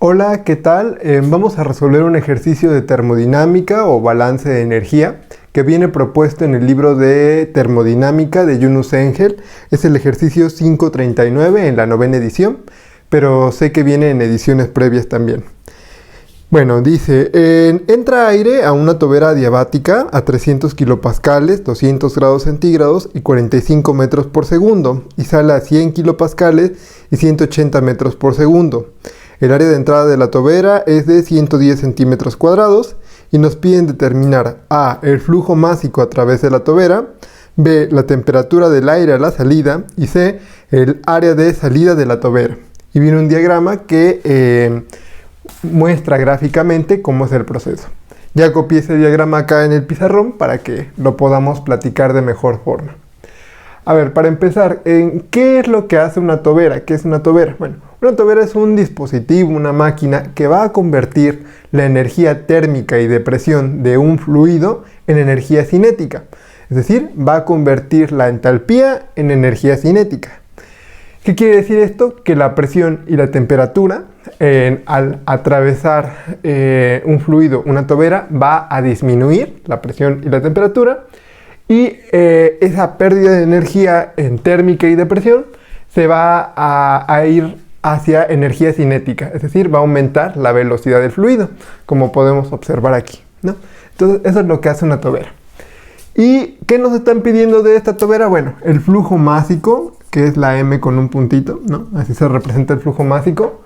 Hola, ¿qué tal? Vamos a resolver un ejercicio de termodinámica o balance de energía que viene propuesto en el libro de termodinámica de Yunus Engel. Es el ejercicio 539 en la 9ª edición, pero sé que viene en ediciones previas también. Bueno, dice, entra aire a una tobera adiabática a 300 kilopascales, 200 grados centígrados y 45 metros por segundo, y sale a 100 kilopascales y 180 metros por segundo. El área de entrada de la tobera es de 110 centímetros cuadrados y nos piden determinar A, el flujo másico a través de la tobera, B, la temperatura del aire a la salida y C, el área de salida de la tobera. Y viene un diagrama que muestra gráficamente cómo es el proceso. Ya copié ese diagrama acá en el pizarrón para que lo podamos platicar de mejor forma. A ver, para empezar, ¿qué es lo que hace una tobera? ¿Qué es una tobera? Bueno, una tobera es un dispositivo, una máquina que va a convertir la energía térmica y de presión de un fluido en energía cinética. Es decir, va a convertir la entalpía en energía cinética. ¿Qué quiere decir esto? Que la presión y la temperatura al atravesar un fluido, una tobera, va a disminuir la presión y la temperatura. Y esa pérdida de energía en térmica y de presión se va a ir hacia energía cinética, es decir, va a aumentar la velocidad del fluido, como podemos observar aquí, ¿no? Entonces, eso es lo que hace una tobera. ¿Y qué nos están pidiendo de esta tobera? Bueno, el flujo másico, que es la M con un puntito, ¿no? Así se representa el flujo másico.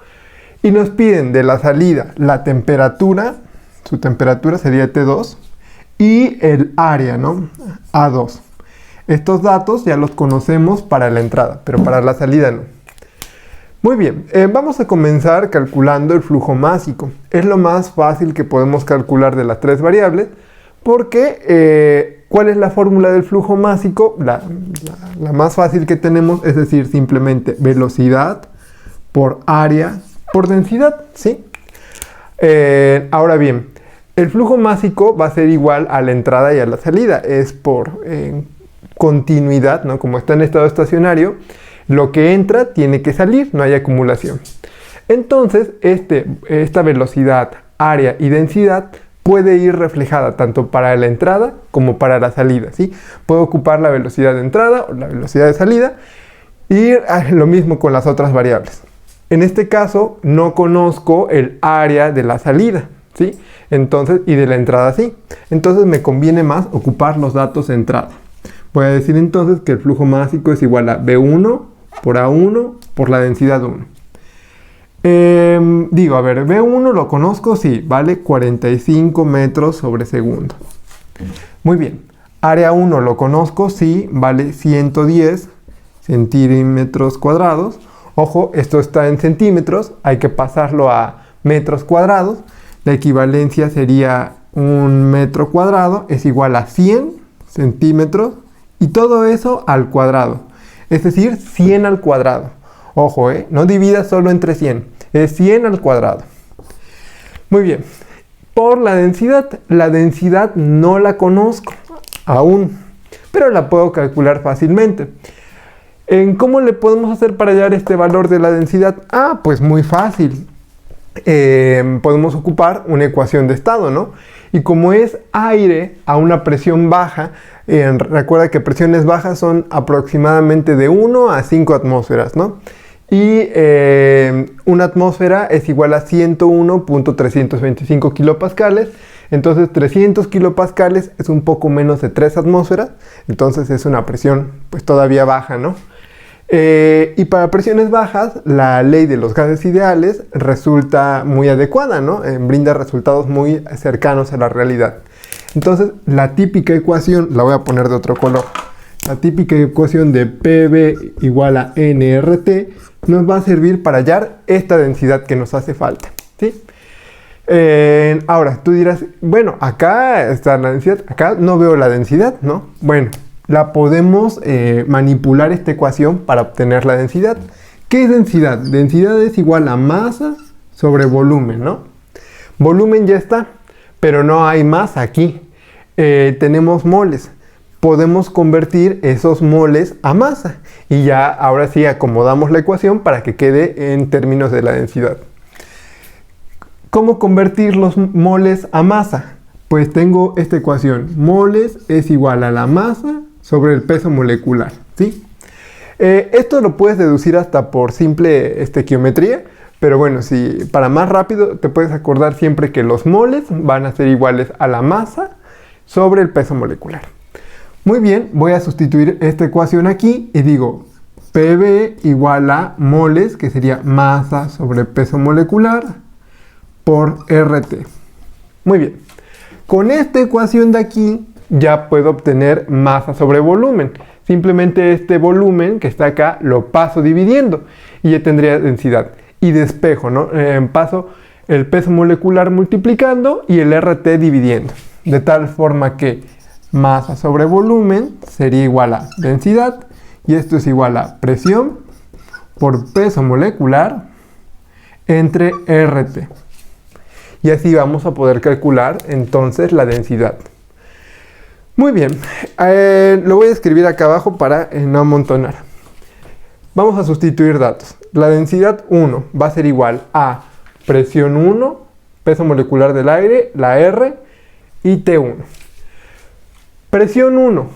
Y nos piden de la salida la temperatura, su temperatura sería T2, y el área, ¿no? A2. Estos datos ya los conocemos para la entrada, pero para la salida no. Muy bien, vamos a comenzar calculando el flujo másico. Es lo más fácil que podemos calcular de las tres variables, porque ¿cuál es la fórmula del flujo másico? La más fácil que tenemos es decir simplemente velocidad por área por densidad, ¿sí? Ahora bien, el flujo másico va a ser igual a la entrada y a la salida. Es por continuidad, ¿no? Como está en estado estacionario, lo que entra tiene que salir, no hay acumulación. Entonces, esta velocidad, área y densidad puede ir reflejada tanto para la entrada como para la salida, ¿sí? Puedo ocupar la velocidad de entrada o la velocidad de salida y lo mismo con las otras variables. En este caso, no conozco el área de la salida, ¿sí? Entonces, y de la entrada sí. Entonces me conviene más ocupar los datos de entrada. Voy a decir entonces que el flujo másico es igual a B1 por A1 por la densidad 1. A ver, B1 lo conozco, sí, vale 45 metros sobre segundo. Muy bien. Área 1 lo conozco, sí, vale 110 centímetros cuadrados. Ojo, esto está en centímetros, hay que pasarlo a metros cuadrados. La equivalencia sería 1 metro cuadrado es igual a 100 centímetros y todo eso al cuadrado. Es decir, 100 al cuadrado. Ojo, no divida solo entre 100, es 100 al cuadrado. Muy bien. Por la densidad no la conozco aún, pero la puedo calcular fácilmente. ¿Cómo le podemos hacer para hallar este valor de la densidad? Pues muy fácil. Podemos ocupar una ecuación de estado, ¿no? Y como es aire a una presión baja, recuerda que presiones bajas son aproximadamente de 1 a 5 atmósferas, ¿no? Y una atmósfera es igual a 101.325 kilopascales. Entonces 300 kilopascales es un poco menos de 3 atmósferas. Entonces es una presión pues todavía baja, ¿no? Y para presiones bajas, la ley de los gases ideales resulta muy adecuada, ¿no? Brinda resultados muy cercanos a la realidad. Entonces, la típica ecuación, la voy a poner de otro color. La típica ecuación de PV igual a nRT nos va a servir para hallar esta densidad que nos hace falta, ¿sí? Ahora, tú dirás, bueno, acá está la densidad, acá no veo la densidad, ¿no? Bueno, la podemos manipular esta ecuación para obtener la densidad. ¿Qué es densidad? Densidad es igual a masa sobre volumen, ¿no? Volumen ya está, pero no hay masa aquí. Tenemos moles. Podemos convertir esos moles a masa. Y ya ahora sí acomodamos la ecuación para que quede en términos de la densidad. ¿Cómo convertir los moles a masa? Pues tengo esta ecuación. Moles es igual a la masa sobre el peso molecular, ¿sí? Esto lo puedes deducir hasta por simple estequiometría, pero bueno, si para más rápido te puedes acordar siempre que los moles van a ser iguales a la masa sobre el peso molecular. Muy bien, voy a sustituir esta ecuación aquí y digo PV igual a moles, que sería masa sobre peso molecular, por RT. Muy bien, con esta ecuación de aquí ya puedo obtener masa sobre volumen. Simplemente este volumen que está acá lo paso dividiendo y ya tendría densidad. Y despejo, ¿no? Paso el peso molecular multiplicando y el RT dividiendo. De tal forma que masa sobre volumen sería igual a densidad. Y esto es igual a presión por peso molecular entre RT. Y así vamos a poder calcular entonces la densidad. Muy bien, lo voy a escribir acá abajo para no amontonar. Vamos a sustituir datos. La densidad 1 va a ser igual a presión 1, peso molecular del aire, la R y T1. Presión 1,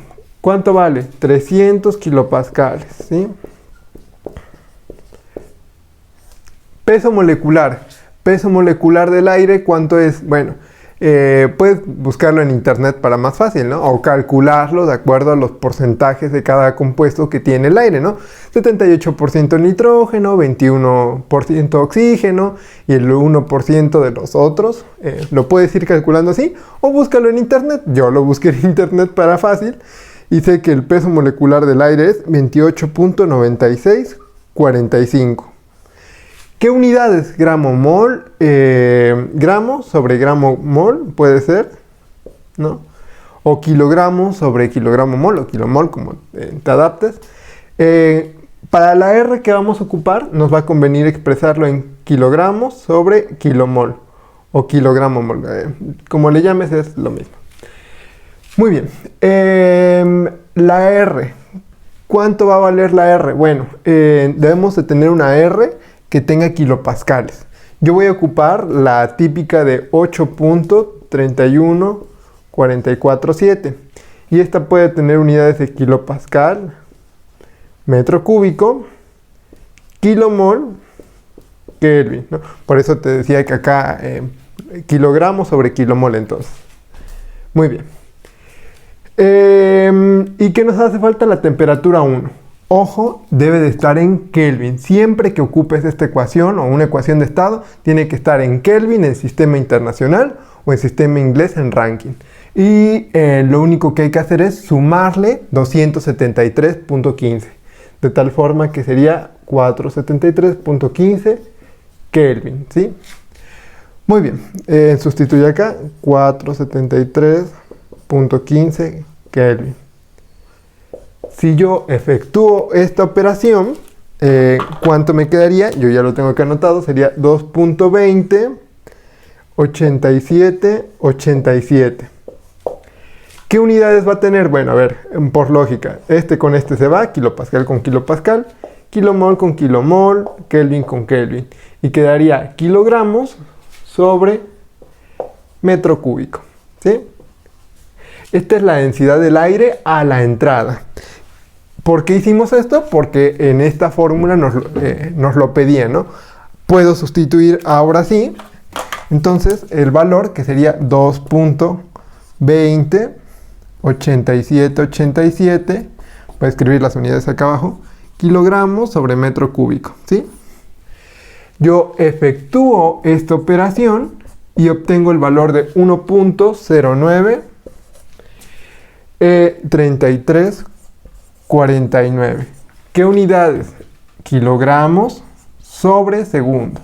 ¿cuánto vale? 300 kilopascales, ¿sí? Peso molecular del aire, ¿cuánto es? Bueno, puedes buscarlo en internet para más fácil, ¿no? O calcularlo de acuerdo a los porcentajes de cada compuesto que tiene el aire, ¿no? 78% nitrógeno, 21% oxígeno y el 1% de los otros. Lo puedes ir calculando así o búscalo en internet. Yo lo busqué en internet para fácil y sé que el peso molecular del aire es 28.9645. ¿Qué unidades? Gramo mol, gramo sobre gramo mol, puede ser, ¿no? O kilogramo sobre kilogramo mol, o kilomol, como te adaptes. Para la R que vamos a ocupar, nos va a convenir expresarlo en kilogramos sobre kilomol, o kilogramo mol. Como le llames, es lo mismo. Muy bien. La R. ¿Cuánto va a valer la R? Bueno, debemos de tener una R que tenga kilopascales. Yo voy a ocupar la típica de 8.31447 y esta puede tener unidades de kilopascal, metro cúbico, kilomol, Kelvin, ¿no? Por eso te decía que acá kilogramos sobre kilomol entonces. Muy bien. ¿Y qué nos hace falta? La temperatura 1. Ojo, debe de estar en Kelvin. Siempre que ocupes esta ecuación o una ecuación de estado, tiene que estar en Kelvin en sistema internacional o en sistema inglés en Rankine. Y lo único que hay que hacer es sumarle 273.15. De tal forma que sería 473.15 Kelvin, ¿sí? Muy bien, sustituye acá 473.15 Kelvin. Si yo efectúo esta operación, ¿cuánto me quedaría? Yo ya lo tengo acá anotado, sería 2.20, 87, 87. ¿Qué unidades va a tener? Bueno, a ver, por lógica, este con este se va, kilopascal con kilopascal, kilomol con kilomol, Kelvin con Kelvin. Y quedaría kilogramos sobre metro cúbico, ¿sí? Esta es la densidad del aire a la entrada. ¿Por qué hicimos esto? Porque en esta fórmula nos lo pedía, ¿no? Puedo sustituir ahora sí. Entonces, el valor que sería 2.20, 87, 87. Voy a escribir las unidades acá abajo. Kilogramos sobre metro cúbico, ¿sí? Yo efectúo esta operación y obtengo el valor de 1.09 3349. ¿Qué unidades? Kilogramos sobre segundos.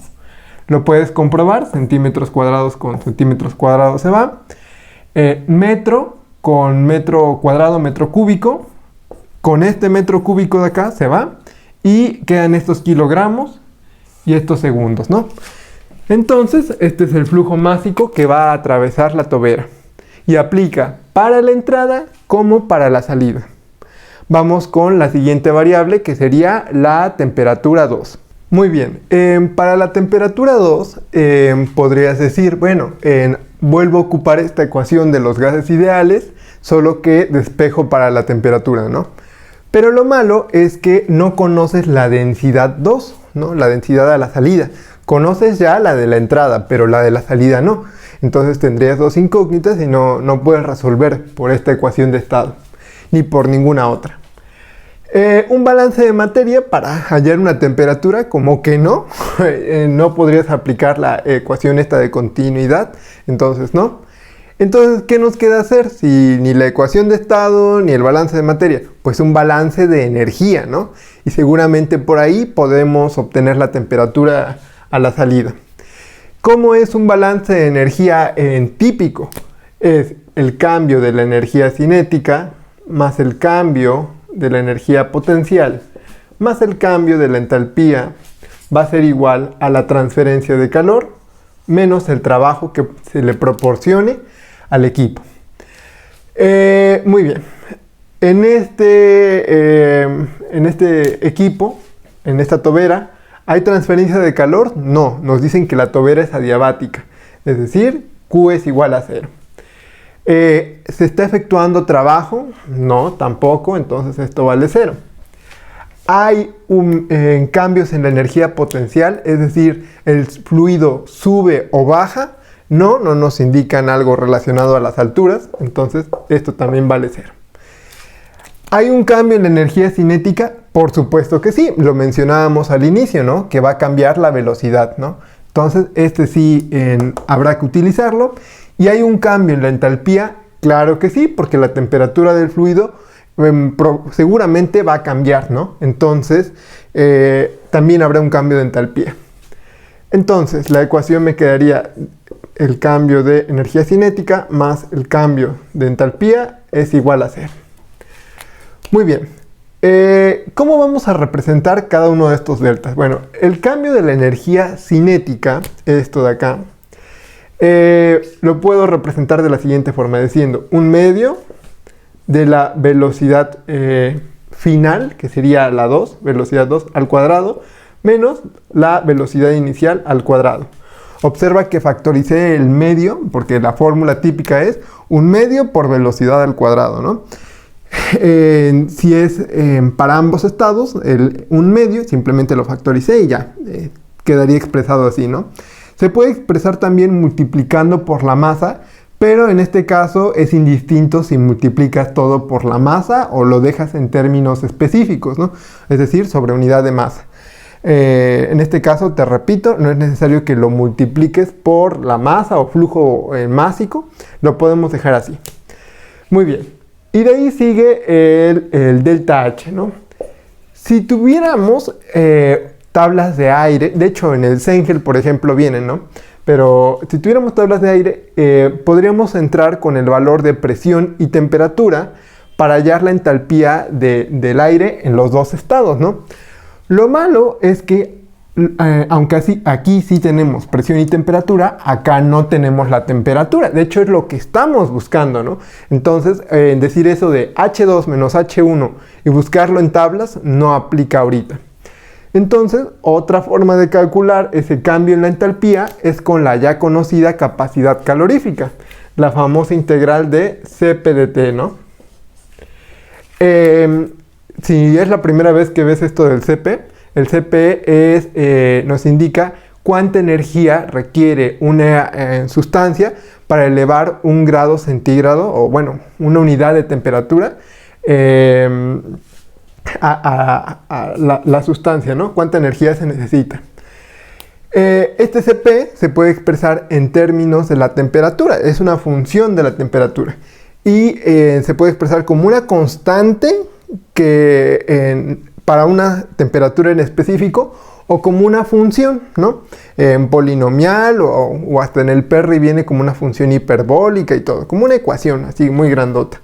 Lo puedes comprobar, centímetros cuadrados con centímetros cuadrados se va. Metro con metro cuadrado, metro cúbico. Con este metro cúbico de acá se va. Y quedan estos kilogramos y estos segundos, ¿no? Entonces, este es el flujo másico que va a atravesar la tobera. Y aplica para la entrada como para la salida. Vamos con la siguiente variable que sería la temperatura 2. Muy bien, para la temperatura 2 podrías decir, bueno, vuelvo a ocupar esta ecuación de los gases ideales, solo que despejo para la temperatura, ¿no? Pero lo malo es que no conoces la densidad 2, ¿no? La densidad a la salida. Conoces ya la de la entrada, pero la de la salida no. Entonces tendrías dos incógnitas y no puedes resolver por esta ecuación de estado, ni por ninguna otra. Un balance de materia para hallar una temperatura, como que no. No podrías aplicar la ecuación esta de continuidad, entonces no. Entonces, ¿qué nos queda hacer? Si ni la ecuación de estado ni el balance de materia, pues un balance de energía, ¿no? Y seguramente por ahí podemos obtener la temperatura a la salida. ¿Cómo es un balance de energía típico? Es el cambio de la energía cinética más el cambio de la energía potencial más el cambio de la entalpía va a ser igual a la transferencia de calor menos el trabajo que se le proporcione al equipo. Muy bien. En este equipo, en esta tobera, ¿hay transferencia de calor? No, nos dicen que la tobera es adiabática, es decir, Q es igual a 0. ¿Se está efectuando trabajo? No, tampoco, entonces esto vale 0. ¿Hay cambios en la energía potencial? Es decir, ¿el fluido sube o baja? No nos indican algo relacionado a las alturas, entonces esto también vale 0. ¿Hay un cambio en la energía cinética? Por supuesto que sí, lo mencionábamos al inicio, ¿no? Que va a cambiar la velocidad, ¿no? Entonces este sí habrá que utilizarlo. ¿Y hay un cambio en la entalpía? Claro que sí, porque la temperatura del fluido seguramente va a cambiar, ¿no? Entonces, también habrá un cambio de entalpía. Entonces, la ecuación me quedaría el cambio de energía cinética más el cambio de entalpía es igual a 0. Muy bien. ¿Cómo vamos a representar cada uno de estos deltas? Bueno, el cambio de la energía cinética, esto de acá, lo puedo representar de la siguiente forma, diciendo un medio de la velocidad final, que sería la 2, velocidad 2 al cuadrado, menos la velocidad inicial al cuadrado. Observa que factoricé el medio, porque la fórmula típica es un medio por velocidad al cuadrado, ¿no? Si es para ambos estados, un medio, simplemente lo factoricé y ya, quedaría expresado así, ¿no? Se puede expresar también multiplicando por la masa, pero en este caso es indistinto si multiplicas todo por la masa o lo dejas en términos específicos, ¿no? Es decir, sobre unidad de masa. En este caso, te repito, no es necesario que lo multipliques por la masa o flujo másico, lo podemos dejar así. Muy bien, y de ahí sigue el delta H, ¿no? Si tuviéramos tablas de aire, de hecho en el Zengel, por ejemplo, vienen, ¿no? Pero si tuviéramos tablas de aire, podríamos entrar con el valor de presión y temperatura para hallar la entalpía del aire en los dos estados, ¿no? Lo malo es que, aunque aquí sí tenemos presión y temperatura, acá no tenemos la temperatura. De hecho, es lo que estamos buscando, ¿no? Entonces, decir eso de H2 menos H1 y buscarlo en tablas no aplica ahorita. Entonces, otra forma de calcular ese cambio en la entalpía es con la ya conocida capacidad calorífica, la famosa integral de Cp de T, ¿no? Si es la primera vez que ves esto del Cp, el Cp nos indica cuánta energía requiere una sustancia para elevar un grado centígrado, o bueno, una unidad de temperatura, la sustancia, ¿no? Cuánta energía se necesita. Este Cp se puede expresar en términos de la temperatura, es una función de la temperatura y se puede expresar como una constante para una temperatura en específico o como una función, ¿no? En polinomial o hasta en el Perry viene como una función hiperbólica y todo, como una ecuación así muy grandota.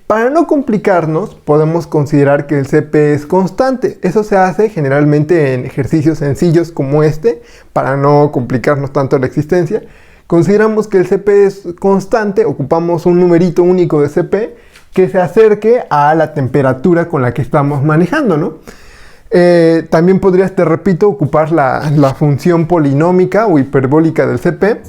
Para no complicarnos, podemos considerar que el Cp es constante. Eso se hace generalmente en ejercicios sencillos como este, para no complicarnos tanto la existencia. Consideramos que el Cp es constante, ocupamos un numerito único de Cp que se acerque a la temperatura con la que estamos manejando, ¿no? También podrías, te repito, ocupar la función polinómica o hiperbólica del CP,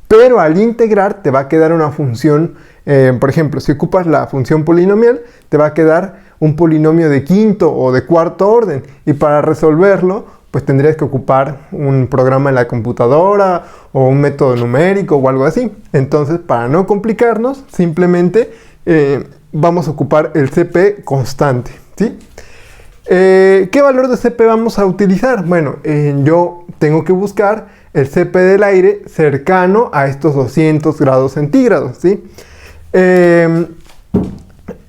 pero al integrar te va a quedar una función, por ejemplo, si ocupas la función polinomial, te va a quedar un polinomio de quinto o de cuarto orden, y para resolverlo, pues tendrías que ocupar un programa en la computadora o un método numérico o algo así. Entonces, para no complicarnos, simplemente vamos a ocupar el CP constante, ¿sí? ¿Qué valor de CP vamos a utilizar? Bueno, yo tengo que buscar el CP del aire cercano a estos 200 grados centígrados, ¿sí?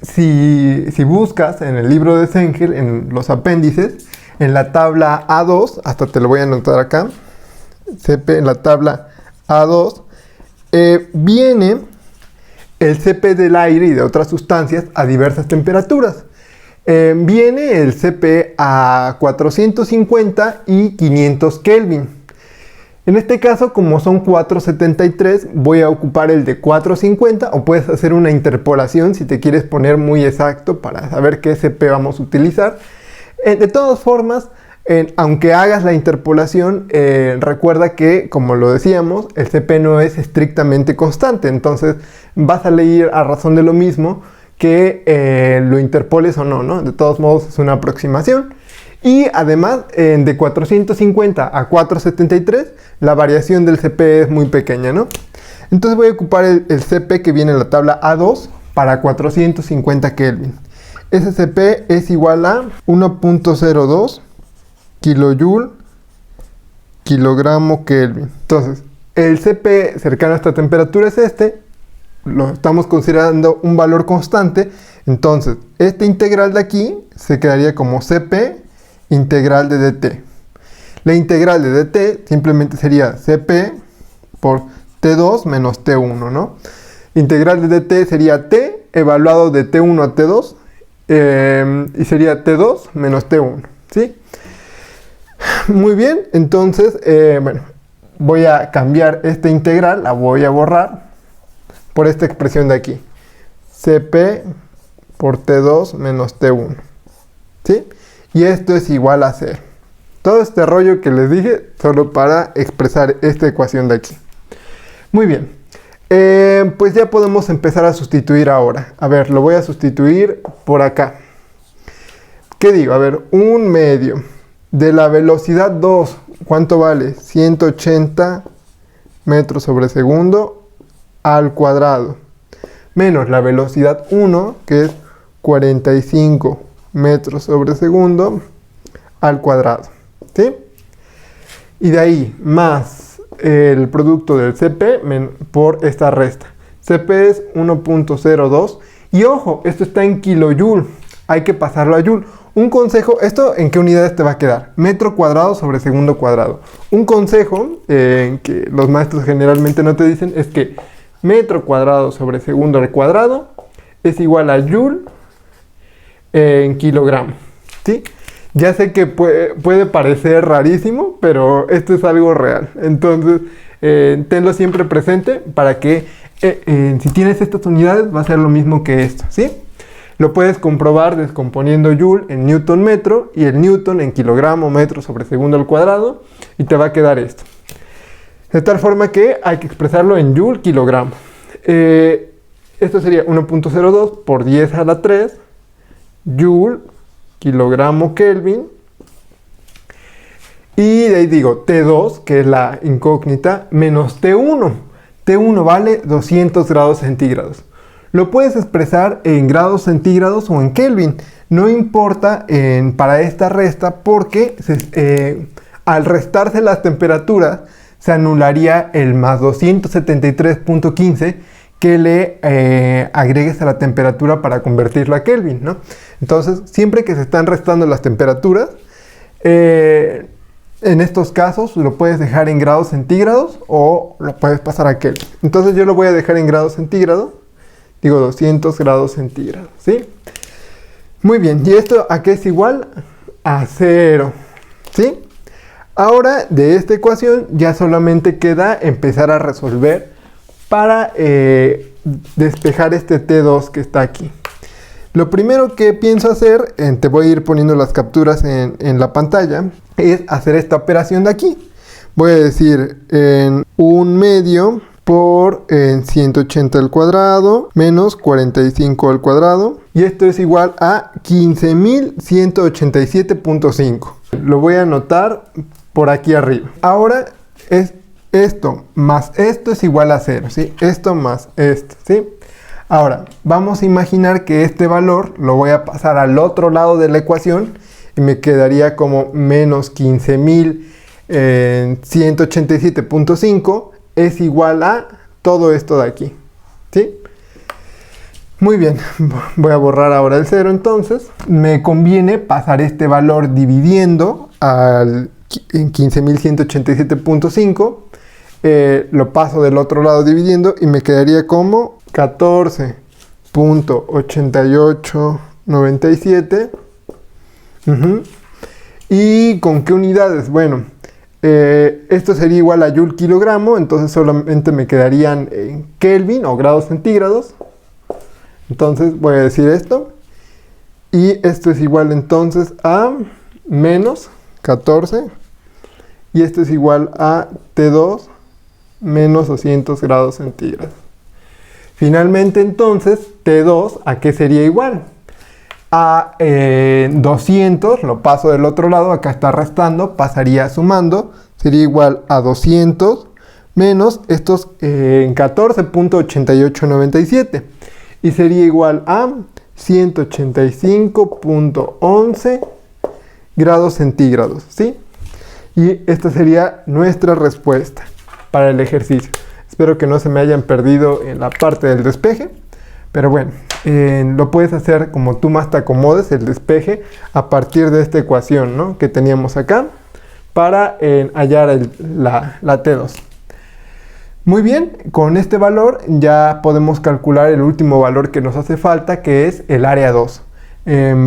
Si buscas en el libro de Zengel, en los apéndices, en la tabla A2, hasta te lo voy a anotar acá, CP en la tabla A2, viene el CP del aire y de otras sustancias a diversas temperaturas. Viene el CP a 450 y 500 Kelvin. En este caso, como son 473, voy a ocupar el de 450, o puedes hacer una interpolación si te quieres poner muy exacto para saber qué CP vamos a utilizar. De todas formas, aunque hagas la interpolación, recuerda que, como lo decíamos, el CP no es estrictamente constante. Entonces vas a leer a razón de lo mismo que lo interpoles o no, ¿no? De todos modos es una aproximación. Y además, de 450 a 473, la variación del CP es muy pequeña, ¿no? Entonces voy a ocupar el CP que viene en la tabla A2 para 450 Kelvin. Ese CP es igual a 1.02 kilojoule kilogramo Kelvin. Entonces, el CP cercano a esta temperatura es este. Lo estamos considerando un valor constante. Entonces, este integral de aquí se quedaría como CP integral de dt. La integral de dt simplemente sería CP por T2 menos T1, ¿no? Integral de dt sería T evaluado de T1 a T2, y sería T2 menos T1, ¿sí? Muy bien, entonces, bueno, voy a cambiar esta integral, la voy a borrar por esta expresión de aquí. CP por T2 menos T1, ¿sí? Y esto es igual a 0. Todo este rollo que les dije solo para expresar esta ecuación de aquí. Muy bien. Pues ya podemos empezar a sustituir ahora. A ver, lo voy a sustituir por acá. ¿Qué digo? A ver, 1/2 de la velocidad 2. ¿Cuánto vale? 180 metros sobre segundo al cuadrado. Menos la velocidad 1, que es 45 metros sobre segundo al cuadrado, ¿sí? Y de ahí más el producto del CP por esta resta. CP es 1.02 y ojo, esto está en kilojoule, hay que pasarlo a joule. Un consejo, ¿esto en qué unidades te va a quedar? Metro cuadrado sobre segundo cuadrado. Un consejo que los maestros generalmente no te dicen es que metro cuadrado sobre segundo al cuadrado es igual a joule en kilogramo, ¿sí? Ya sé que puede parecer rarísimo, pero esto es algo real. Entonces, tenlo siempre presente para que si tienes estas unidades va a ser lo mismo que esto, ¿sí? Lo puedes comprobar descomponiendo joule en newton metro y el newton en kilogramo metro sobre segundo al cuadrado, y te va a quedar esto. De tal forma que hay que expresarlo en joule kilogramo. Esto sería 1.02 por 10 a la 3 joule kilogramo Kelvin, y de ahí digo T2, que es la incógnita, menos T1. T1 vale 200 grados centígrados. Lo puedes expresar en grados centígrados o en Kelvin, no importa para esta resta, porque al restarse las temperaturas se anularía el más 273.15 que le agregues a la temperatura para convertirlo a Kelvin, ¿no? Entonces, siempre que se están restando las temperaturas, en estos casos lo puedes dejar en grados centígrados o lo puedes pasar a Kelvin. Entonces yo lo voy a dejar en grados centígrados, digo 200 grados centígrados, ¿sí? Muy bien, ¿y esto a qué es igual? A 0, ¿sí? Ahora, de esta ecuación ya solamente queda empezar a resolver para despejar este T2 que está aquí. Lo primero que pienso hacer, te voy a ir poniendo las capturas en la pantalla, es hacer esta operación de aquí. Voy a decir en 1/2 por 180 al cuadrado menos 45 al cuadrado. Y esto es igual a 15.187.5. Lo voy a anotar por aquí arriba. Ahora es esto más esto es igual a 0, ¿sí? Esto más esto, ¿sí? Ahora, vamos a imaginar que este valor lo voy a pasar al otro lado de la ecuación y me quedaría como menos 15.187.5 es igual a todo esto de aquí, ¿sí? Muy bien, voy a borrar ahora el 0 entonces. Me conviene pasar este valor dividiendo en 15.187.5. Lo paso del otro lado dividiendo y me quedaría como 14.8897. ¿Y con qué unidades? Bueno, esto sería igual a Joule kilogramo, entonces solamente me quedarían en Kelvin o grados centígrados. Entonces voy a decir esto. Y esto es igual entonces a menos 14. Y esto es igual a T2 menos 200 grados centígrados. Finalmente entonces T2 ¿a qué sería igual? A 200, lo paso del otro lado, acá está restando, pasaría sumando, sería igual a 200 menos estos 14.8897 y sería igual a 185.11 grados centígrados, ¿sí? Y esta sería nuestra respuesta para el ejercicio. Espero que no se me hayan perdido en la parte del despeje, pero bueno, lo puedes hacer como tú más te acomodes el despeje a partir de esta ecuación, ¿no?, que teníamos acá para hallar la T2. Muy bien, con este valor ya podemos calcular el último valor que nos hace falta, que es el área 2.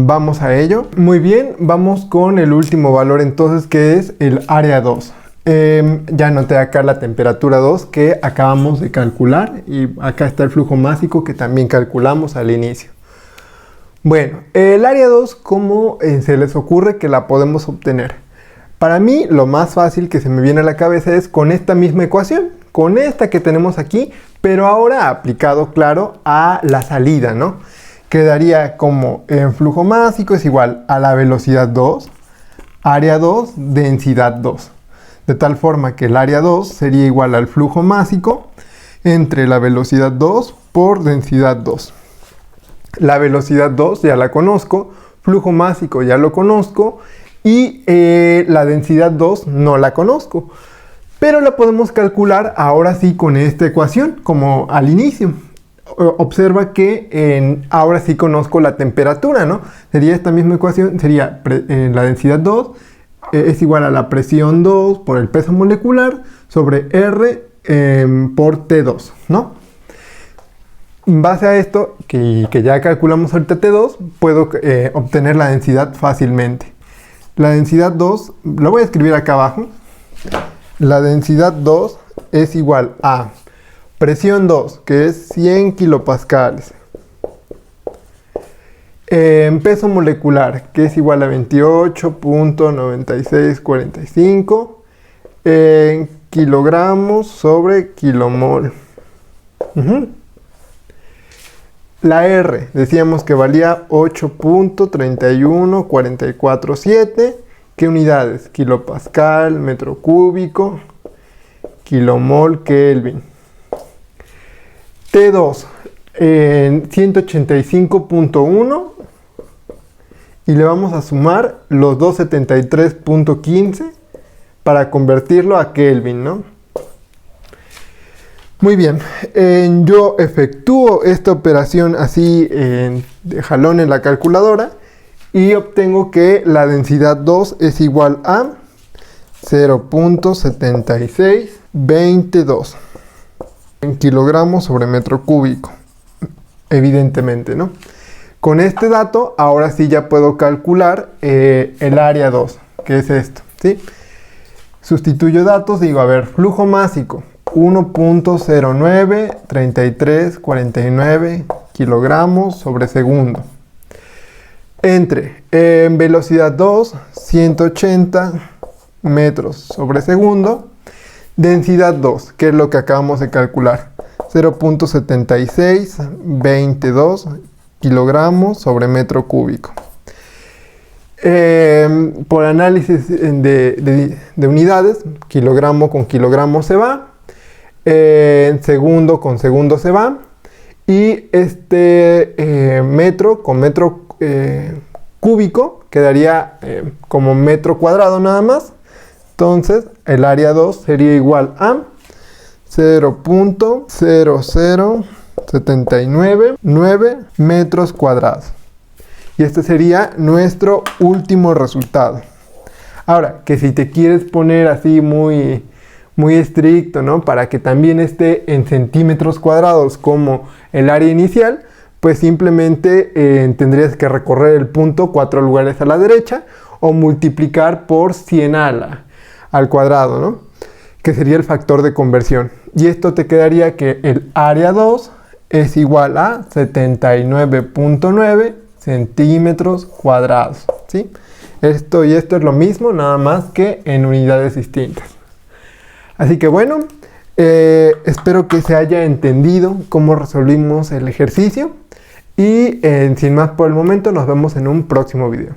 Vamos a ello. Muy bien, vamos con el último valor entonces, que es el área 2. Ya anoté acá la temperatura 2 que acabamos de calcular y acá está el flujo másico que también calculamos al inicio. Bueno, el área 2, ¿cómo se les ocurre que la podemos obtener? Para mí lo más fácil que se me viene a la cabeza es con esta misma ecuación, con esta que tenemos aquí, pero ahora aplicado, claro, a la salida, ¿no? Quedaría como flujo másico es igual a la velocidad 2, área 2, densidad 2. De tal forma que el área 2 sería igual al flujo másico entre la velocidad 2 por densidad 2. La velocidad 2 ya la conozco, flujo másico ya lo conozco y la densidad 2 no la conozco. Pero la podemos calcular ahora sí con esta ecuación, como al inicio. Observa que ahora sí conozco la temperatura, ¿no? Sería esta misma ecuación, sería la densidad 2 es igual a la presión 2 por el peso molecular sobre R por T2, ¿no? En base a esto, que ya calculamos ahorita T2, puedo obtener la densidad fácilmente. La densidad 2, lo voy a escribir acá abajo. La densidad 2 es igual a presión 2, que es 100 kilopascales. Peso molecular, que es igual a 28.9645 en kilogramos sobre kilomol. La R, decíamos que valía 8.31447. ¿Qué unidades? Kilopascal, metro cúbico, kilomol, Kelvin. T2 en 185.1 y le vamos a sumar los 273.15 para convertirlo a Kelvin, ¿no? Muy bien, yo efectúo esta operación así de jalón en la calculadora y obtengo que la densidad 2 es igual a 0.7622 en kilogramos sobre metro cúbico, evidentemente, ¿no? Con este dato, ahora sí ya puedo calcular el área 2, que es esto, ¿sí? Sustituyo datos, digo, a ver, flujo másico, 1.093349 kilogramos sobre segundo. entre en velocidad 2, 180 metros sobre segundo, densidad 2, que es lo que acabamos de calcular, 0.7622 kilogramos sobre metro cúbico. Por análisis de unidades, kilogramo con kilogramo se va, segundo con segundo se va, y metro con metro cúbico quedaría como metro cuadrado nada más. Entonces el área 2 sería igual a 0.00799 metros cuadrados. Y este sería nuestro último resultado. Ahora, que si te quieres poner así muy estricto, ¿no? Para que también esté en centímetros cuadrados como el área inicial, pues simplemente tendrías que recorrer el punto 4 lugares a la derecha o multiplicar por 100 al cuadrado, ¿no? Que sería el factor de conversión. Y esto te quedaría que el área 2 es igual a 79.9 centímetros cuadrados, ¿sí? Esto y esto es lo mismo, nada más que en unidades distintas. Así que bueno, espero que se haya entendido cómo resolvimos el ejercicio y sin más por el momento nos vemos en un próximo video.